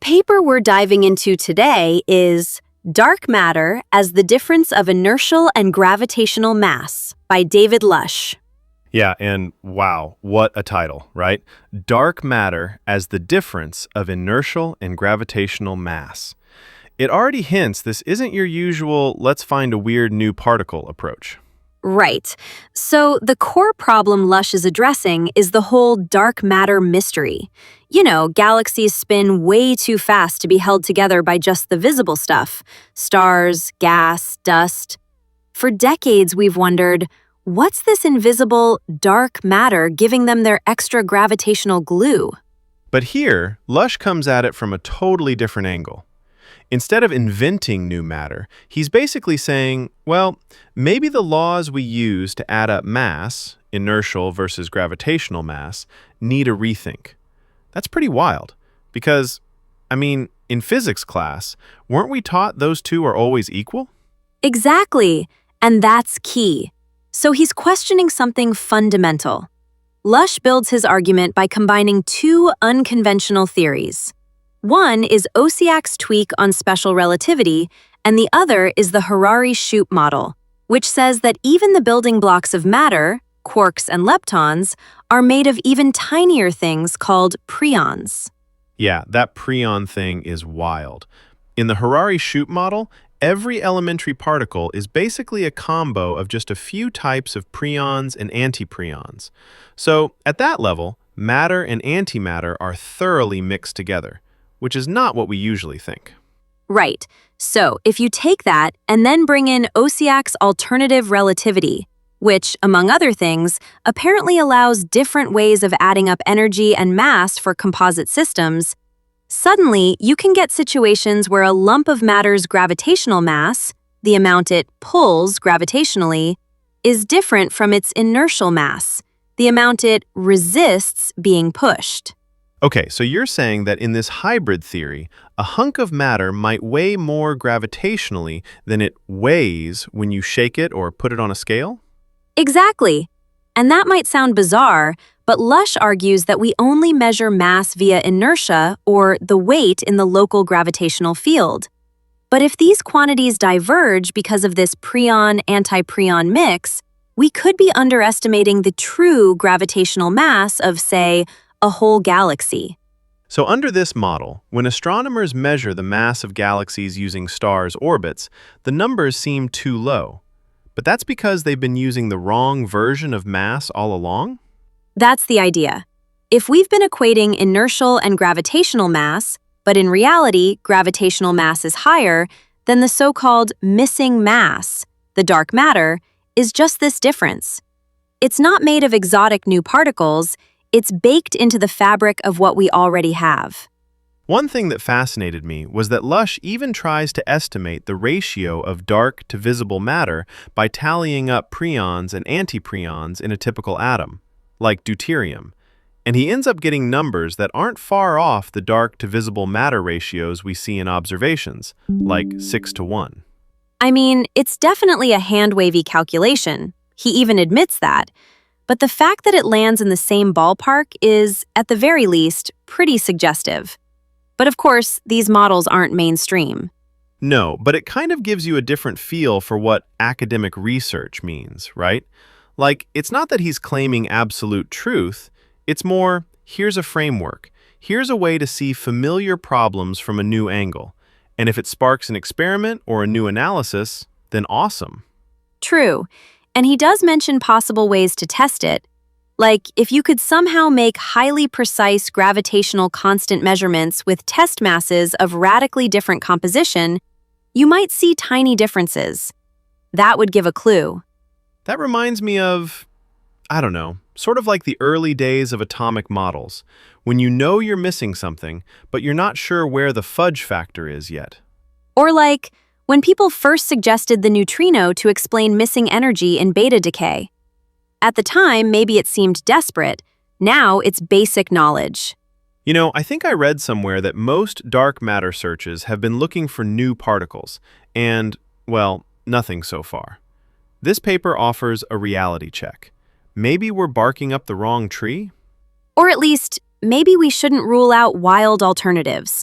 paper we're diving into today is Dark Matter as the Difference of Inertial and Gravitational Mass by David Lush. Yeah, and wow, what a title, right? Dark matter as the difference of inertial and gravitational mass. It already hints this isn't your usual let's find a weird new particle approach. Right. So the core problem Lush is addressing is the whole dark matter mystery. You know, galaxies spin way too fast to be held together by just the visible stuff. Stars, gas, dust. For decades we've wondered, what's this invisible, dark matter giving them their extra gravitational glue? But here, Lush comes at it from a totally different angle. Instead of inventing new matter, he's basically saying, well, maybe the laws we use to add up mass, inertial versus gravitational mass, need a rethink. That's pretty wild, because, in physics class, weren't we taught those two are always equal? Exactly, and that's key. So he's questioning something fundamental. Lush builds his argument by combining two unconventional theories. One is Osiak's tweak on special relativity, and the other is the Harari-Shoup model, which says that even the building blocks of matter, quarks and leptons, are made of even tinier things called preons. Yeah, that preon thing is wild. In the Harari-Shoup model, every elementary particle is basically a combo of just a few types of preons and antipreons. So, at that level, matter and antimatter are thoroughly mixed together, which is not what we usually think. Right. So, if you take that and then bring in Osiak's alternative relativity, which, among other things, apparently allows different ways of adding up energy and mass for composite systems, suddenly you can get situations where a lump of matter's gravitational mass, the amount it pulls gravitationally, is different from its inertial mass, the amount it resists being pushed. Okay, so you're saying that in this hybrid theory, a hunk of matter might weigh more gravitationally than it weighs when you shake it or put it on a scale? Exactly. And that might sound bizarre, but Lush argues that we only measure mass via inertia, or the weight in the local gravitational field. But if these quantities diverge because of this preon-antipreon mix, we could be underestimating the true gravitational mass of, say, a whole galaxy. So under this model, when astronomers measure the mass of galaxies using stars' orbits, the numbers seem too low. But that's because they've been using the wrong version of mass all along? That's the idea. If we've been equating inertial and gravitational mass, but in reality gravitational mass is higher, then the so-called missing mass, the dark matter, is just this difference. It's not made of exotic new particles, it's baked into the fabric of what we already have. One thing that fascinated me was that Lush even tries to estimate the ratio of dark to visible matter by tallying up preons and antipreons in a typical atom, like deuterium, and he ends up getting numbers that aren't far off the dark to visible matter ratios we see in observations, like 6:1. It's definitely a hand-wavy calculation. He even admits that. But the fact that it lands in the same ballpark is, at the very least, pretty suggestive. But of course, these models aren't mainstream. No, but it kind of gives you a different feel for what academic research means, right? Like, it's not that he's claiming absolute truth, it's more, here's a framework, here's a way to see familiar problems from a new angle, and if it sparks an experiment or a new analysis, then awesome. True. And he does mention possible ways to test it. Like, if you could somehow make highly precise gravitational constant measurements with test masses of radically different composition, you might see tiny differences. That would give a clue. That reminds me of, sort of like the early days of atomic models, when you know you're missing something, but you're not sure where the fudge factor is yet. Or like, when people first suggested the neutrino to explain missing energy in beta decay. At the time, maybe it seemed desperate. Now it's basic knowledge. I think I read somewhere that most dark matter searches have been looking for new particles, and, well, nothing so far. This paper offers a reality check. Maybe we're barking up the wrong tree? Or at least, maybe we shouldn't rule out wild alternatives.